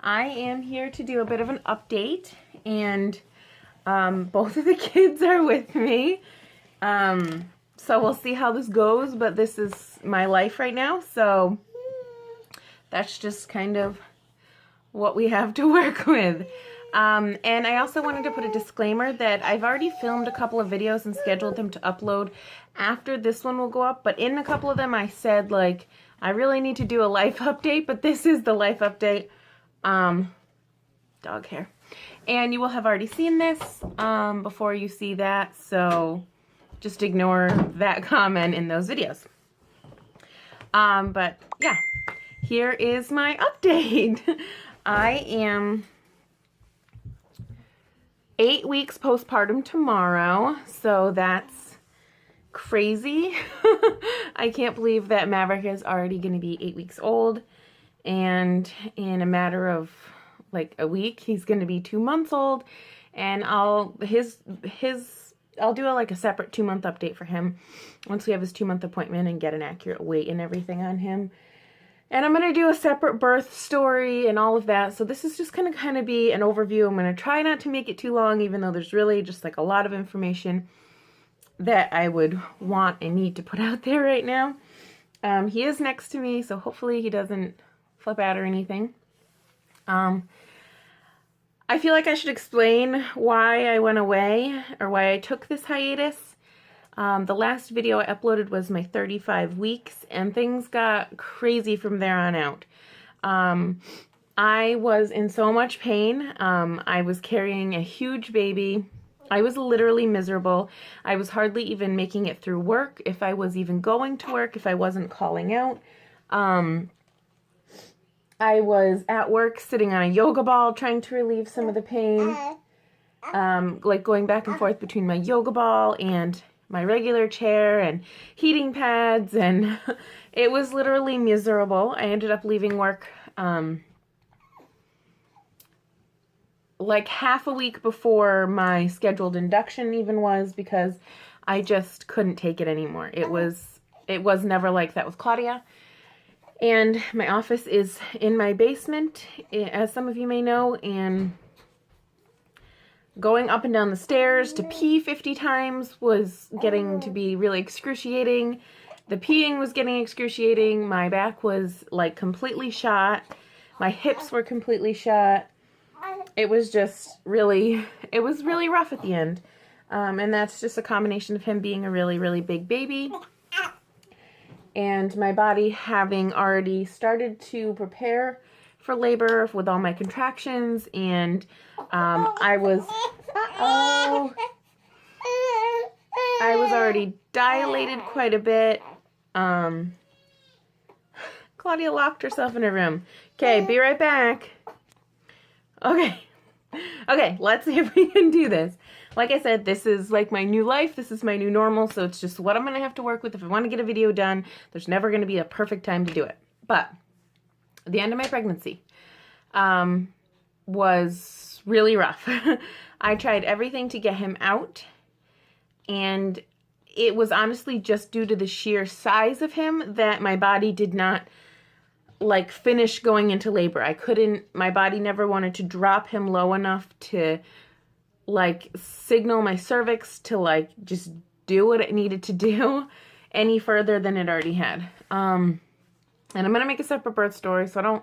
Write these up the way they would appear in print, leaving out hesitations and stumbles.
I am here to do a bit of an update, and both of the kids are with me. So we'll see how this goes, but this is my life right now, so that's just kind of what we have to work with. And I also wanted to put a disclaimer that I've already filmed a couple of videos and scheduled them to upload after this one will go up, but in a couple of them I said, like, I really need to do a life update, but this is the life update. Dog hair. And you will have already seen this before you see that, so just ignore that comment in those videos. But yeah, here is my update. I am 8 weeks postpartum tomorrow, so that's crazy. I can't believe that Maverick is already going to be 8 weeks old, and in a matter of like a week he's going to be 2 months old, and I'll do like a separate 2-month update for him once we have his 2-month appointment and get an accurate weight and everything on him. And I'm going to do a separate birth story and all of that. So this is just going to kind of be an overview. I'm going to try not to make it too long, even though there's really just like a lot of information that I would want and need to put out there right now. He is next to me, so hopefully he doesn't flip out or anything. I feel like I should explain why I went away or why I took this hiatus. The last video I uploaded was my 35 weeks, and things got crazy from there on out. I was in so much pain. I was carrying a huge baby. I was literally miserable. I was hardly even making it through work, if I was even going to work, if I wasn't calling out. I was at work sitting on a yoga ball trying to relieve some of the pain. Like going back and forth between my yoga ball and my regular chair and heating pads, and it was literally miserable. I ended up leaving work like half a week before my scheduled induction even was, because I just couldn't take it anymore. It was never like that with Claudia. And my office is in my basement, as some of you may know, and going up and down the stairs to pee 50 times was getting to be really excruciating. The peeing was getting excruciating. My back was like completely shot. My hips were completely shot. It was just really, it was really rough at the end. And that's just a combination of him being a really, really big baby and my body having already started to prepare for labor with all my contractions, and I was already dilated quite a bit. Claudia locked herself in her room. Okay, be right back. Okay, let's see if we can do this. Like I said, this is like my new life. This is my new normal, so it's just what I'm going to have to work with. If I want to get a video done, there's never going to be a perfect time to do it. But the end of my pregnancy was really rough. I tried everything to get him out, and it was honestly just due to the sheer size of him that my body did not like finish going into labor. My body never wanted to drop him low enough to like signal my cervix to like just do what it needed to do any further than it already had. And I'm going to make a separate birth story, so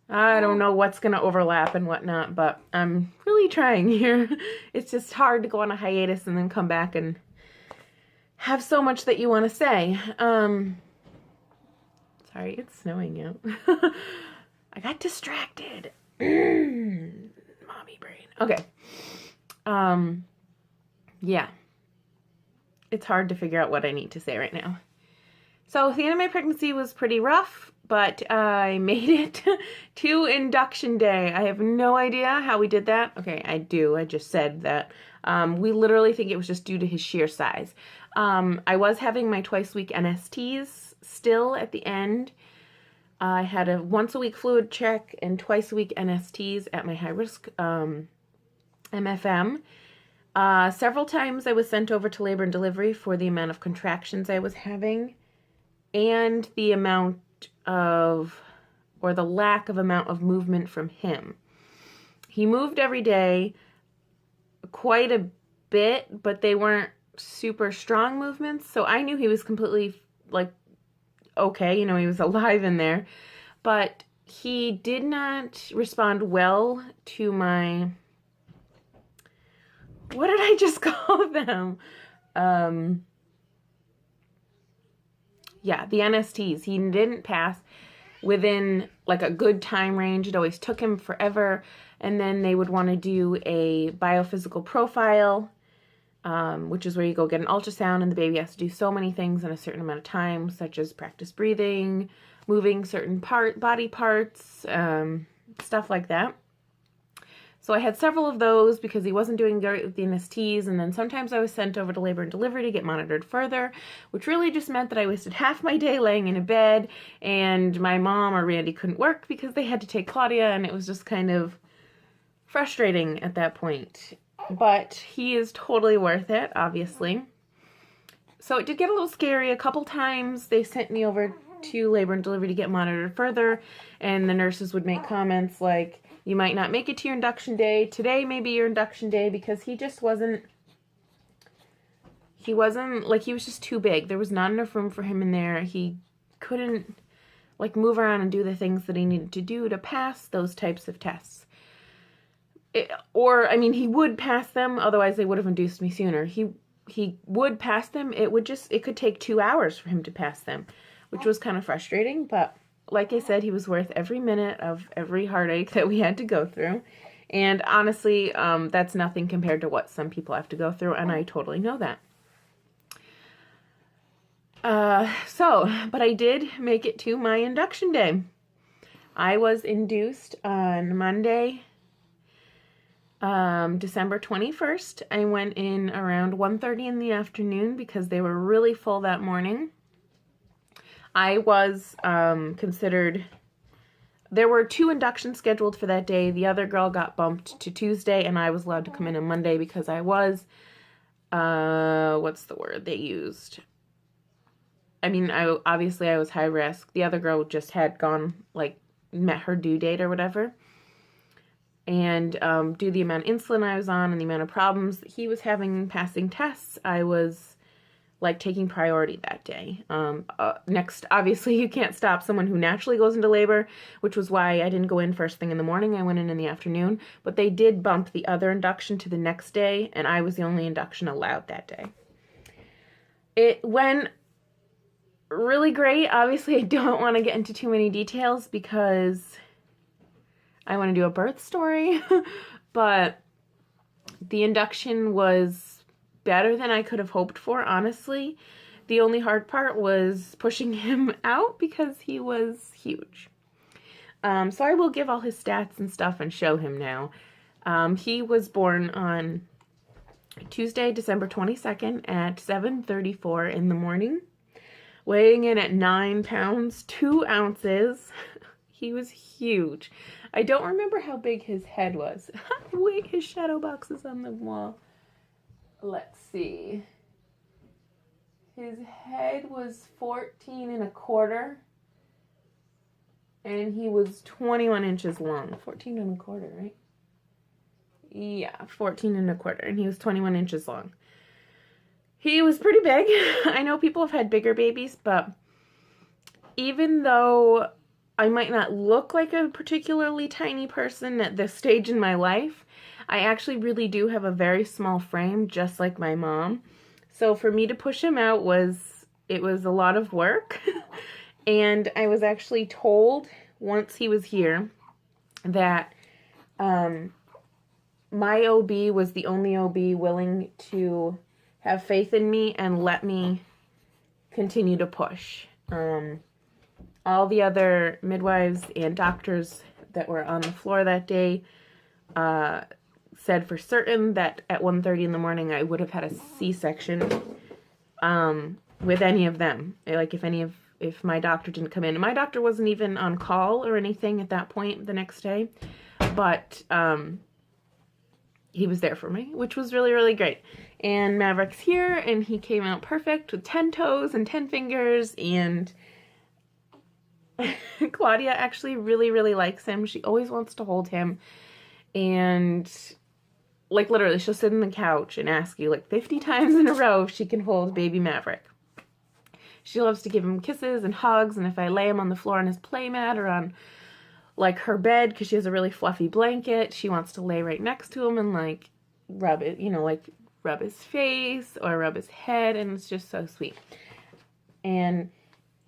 I don't know what's going to overlap and whatnot, but I'm really trying here. It's just hard to go on a hiatus and then come back and have so much that you want to say. Sorry, it's snowing out. I got distracted. Mommy brain. Okay. Yeah. It's hard to figure out what I need to say right now. So the end of my pregnancy was pretty rough, but I made it to induction day. I have no idea how we did that. Okay, I do. I just said that. We literally think it was just due to his sheer size. I was having my twice-a-week NSTs still at the end. I had a once-a-week fluid check and twice-a-week NSTs at my high-risk MFM. Several times I was sent over to labor and delivery for the amount of contractions I was having and the amount of or the lack of amount of movement from him. He moved every day quite a bit, but they weren't super strong movements. So I knew he was completely like okay, you know, he was alive in there, but he did not respond well to my, what did I just call them? Yeah, the NSTs. He didn't pass within like a good time range. It always took him forever. And then they would want to do a biophysical profile, which is where you go get an ultrasound and the baby has to do so many things in a certain amount of time, such as practice breathing, moving certain body parts, stuff like that. So I had several of those because he wasn't doing great with the NSTs, and then sometimes I was sent over to labor and delivery to get monitored further, which really just meant that I wasted half my day laying in a bed, and my mom or Randy couldn't work because they had to take Claudia, and it was just kind of frustrating at that point. But he is totally worth it, obviously. So it did get a little scary. A couple times they sent me over to labor and delivery to get monitored further, and the nurses would make comments like, you might not make it to your induction day. Today may be your induction day, because he just wasn't, he was just too big. There was not enough room for him in there. He couldn't like move around and do the things that he needed to do to pass those types of tests. He would pass them, otherwise they would have induced me sooner. He would pass them. It could take 2 hours for him to pass them, which was kind of frustrating, but like I said, he was worth every minute of every heartache that we had to go through. And honestly, that's nothing compared to what some people have to go through, and I totally know that. But I did make it to my induction day. I was induced on Monday, December 21st. I went in around 1:30 in the afternoon because they were really full that morning. I was considered, there were 2 inductions scheduled for that day. The other girl got bumped to Tuesday, and I was allowed to come in on Monday because I was, what's the word they used? I was high risk. The other girl just had met her due date or whatever. And due to the amount of insulin I was on and the amount of problems that he was having passing tests, I was taking priority that day. Next, obviously, you can't stop someone who naturally goes into labor, which was why I didn't go in first thing in the morning. I went in the afternoon, but they did bump the other induction to the next day, and I was the only induction allowed that day. It went really great. Obviously, I don't want to get into too many details because I want to do a birth story, but the induction was better than I could have hoped for, honestly. The only hard part was pushing him out because he was huge. So I will give all his stats and stuff and show him now. He was born on Tuesday, December 22nd at 7:34 in the morning, weighing in at 9 pounds, 2 ounces. He was huge. I don't remember how big his head was. Wait, his shadow box is on the wall. Let's see. His head was 14 1/4, and he was 21 inches long. 14 1/4, right? Yeah, 14 1/4, and he was 21 inches long. He was pretty big. I know people have had bigger babies, but even though I might not look like a particularly tiny person at this stage in my life, I actually really do have a very small frame, just like my mom. So for me to push him out was a lot of work. And I was actually told once he was here that my OB was the only OB willing to have faith in me and let me continue to push. All the other midwives and doctors that were on the floor that day said for certain that at 1:30 in the morning I would have had a C-section with any of them. If my doctor didn't come in. My doctor wasn't even on call or anything at that point the next day, but he was there for me, which was really, really great. And Maverick's here, and he came out perfect with 10 toes and 10 fingers, and Claudia actually really, really likes him. She always wants to hold him. And like literally she'll sit on the couch and ask you like 50 times in a row if she can hold baby Maverick. She loves to give him kisses and hugs, and if I lay him on the floor on his playmat or on like her bed, because she has a really fluffy blanket, she wants to lay right next to him and like rub it, you know, like rub his face or rub his head, and it's just so sweet. And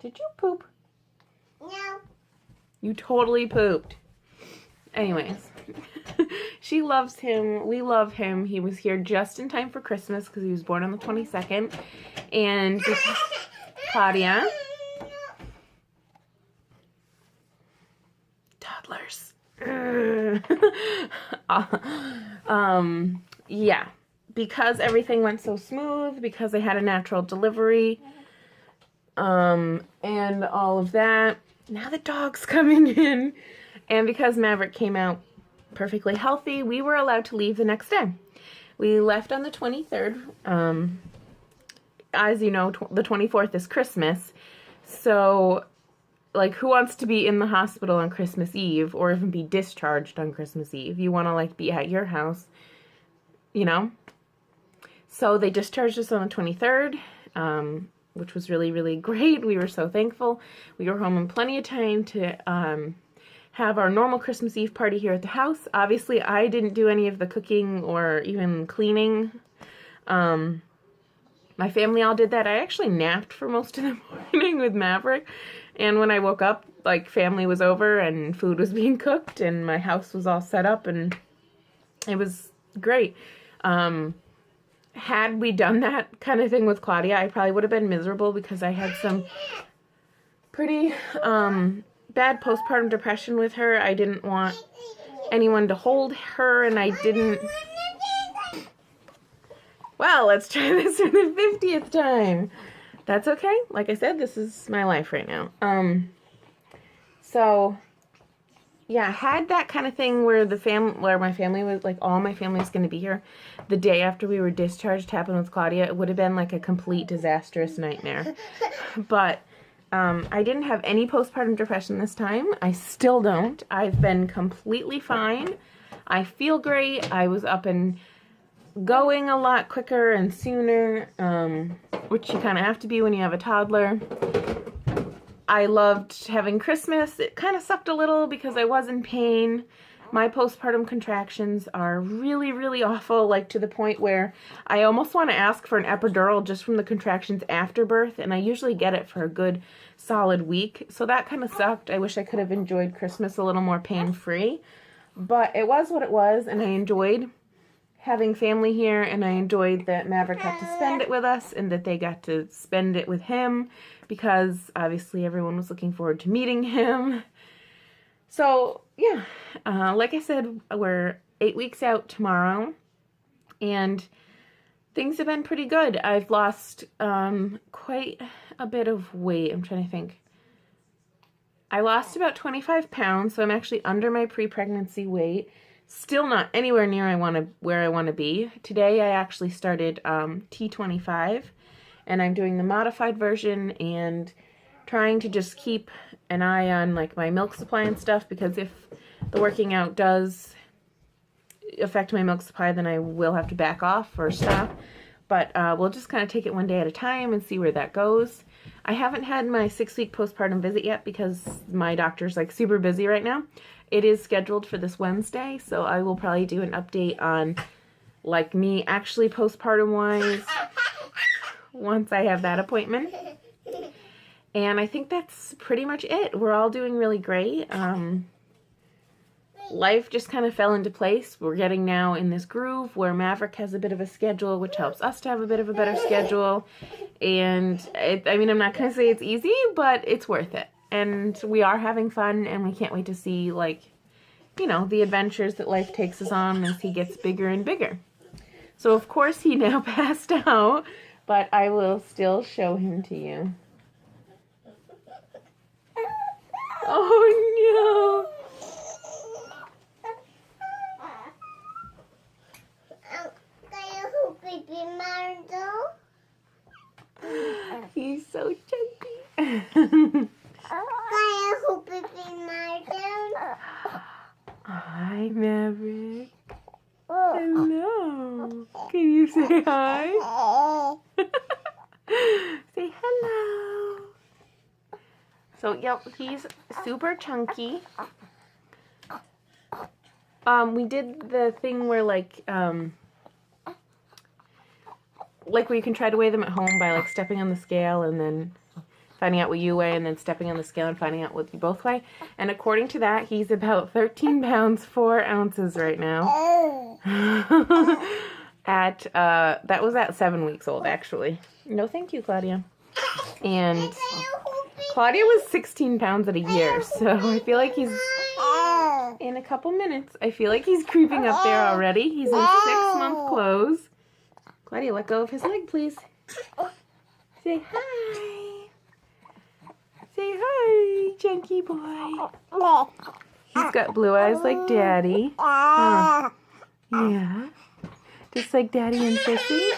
did you poop? No. You totally pooped. Anyways, she loves him. We love him. He was here just in time for Christmas because he was born on the 22nd. And Claudia. Toddlers. Yeah. Because everything went so smooth, because I had a natural delivery, and all of that. Now the dog's coming in. And because Maverick came out perfectly healthy, we were allowed to leave the next day. We left on the 23rd. As you know, the 24th is Christmas. So, like, who wants to be in the hospital on Christmas Eve or even be discharged on Christmas Eve? You want to, like, be at your house, you know? So they discharged us on the 23rd, which was really, really great. We were so thankful. We were home in plenty of time to have our normal Christmas Eve party here at the house. Obviously, I didn't do any of the cooking or even cleaning. My family all did that. I actually napped for most of the morning with Maverick. And when I woke up, like, family was over and food was being cooked and my house was all set up and it was great. Had we done that kind of thing with Claudia, I probably would have been miserable because I had some pretty bad postpartum depression with her. I didn't want anyone to hold her, and I didn't... Well, let's try this for the 50th time. That's okay. Like I said, this is my life right now. So... yeah, I had that kind of thing where where my family was, like, all my family was going to be here the day after we were discharged happened with Claudia. It would have been, like, a complete disastrous nightmare. But I didn't have any postpartum depression this time. I still don't. I've been completely fine. I feel great. I was up and going a lot quicker and sooner, which you kind of have to be when you have a toddler. I loved having Christmas. It kind of sucked a little because I was in pain. My postpartum contractions are really, really awful, like to the point where I almost want to ask for an epidural just from the contractions after birth, and I usually get it for a good solid week. So that kind of sucked. I wish I could have enjoyed Christmas a little more pain-free, but it was what it was, and I enjoyed having family here, and I enjoyed that Maverick got to spend it with us and that they got to spend it with him because obviously everyone was looking forward to meeting him. So, yeah, like I said, we're 8 weeks out tomorrow, and things have been pretty good. I've lost quite a bit of weight. I'm trying to think. I lost about 25 pounds, so I'm actually under my pre-pregnancy weight. Still not anywhere near where I want to be. Today I actually started T25, and I'm doing the modified version and trying to just keep an eye on like my milk supply and stuff, because if the working out does affect my milk supply, then I will have to back off or stop. But we'll just kind of take it one day at a time and see where that goes. I haven't had my 6-week postpartum visit yet because my doctor's like super busy right now. It is scheduled for this Wednesday, so I will probably do an update on like me actually postpartum wise once I have that appointment. And I think that's pretty much it. We're all doing really great. Life just kind of fell into place. We're getting now in this groove where Maverick has a bit of a schedule, which helps us to have a bit of a better schedule. And I mean, I'm not going to say it's easy, but it's worth it. And we are having fun, and we can't wait to see, like, you know, the adventures that life takes us on as he gets bigger and bigger. So, of course, he now passed out, but I will still show him to you. Oh, no. He's so chunky. So, yep, he's super chunky. We did the thing where, like where you can try to weigh them at home by, like, stepping on the scale and then finding out what you weigh and then stepping on the scale and finding out what you both weigh. And according to that, he's about 13 pounds, 4 ounces right now. That was at 7 weeks old, actually. No, thank you, Claudia. And Claudia was 16 pounds at a year, so I feel like he's, in a couple minutes, I feel like he's creeping up there already. He's in 6-month clothes. Claudia, let go of his leg, please. Say hi. Say hi, chunky boy. He's got blue eyes like Daddy. Huh. Yeah. Just like Daddy and Sissy.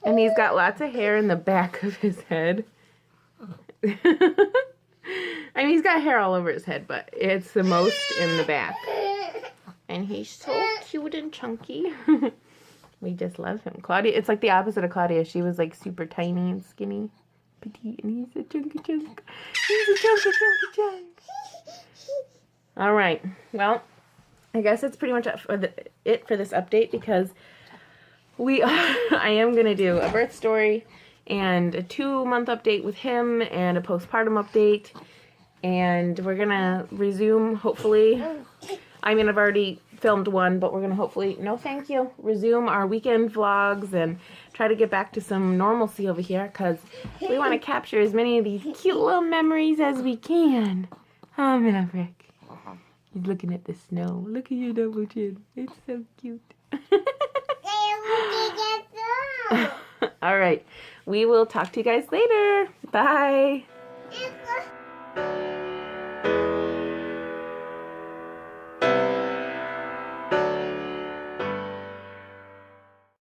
And he's got lots of hair in the back of his head. I mean, he's got hair all over his head, but it's the most in the back. And he's so cute and chunky. We just love him. Claudia, it's like the opposite of Claudia. She was like super tiny and skinny, petite, and he's a chunky chunk. He's a chunky chunk. All right. Well, I guess that's pretty much it for this update, because I am going to do a birth story and a 2-month update with him and a postpartum update. And we're going to resume, hopefully. I mean, I've already filmed one, but we're going to hopefully, no thank you, resume our weekend vlogs and try to get back to some normalcy over here, because we want to capture as many of these cute little memories as we can. Oh, Maverick. He's looking at the snow. Look at your double chin. It's so cute. All right. We will talk to you guys later. Bye.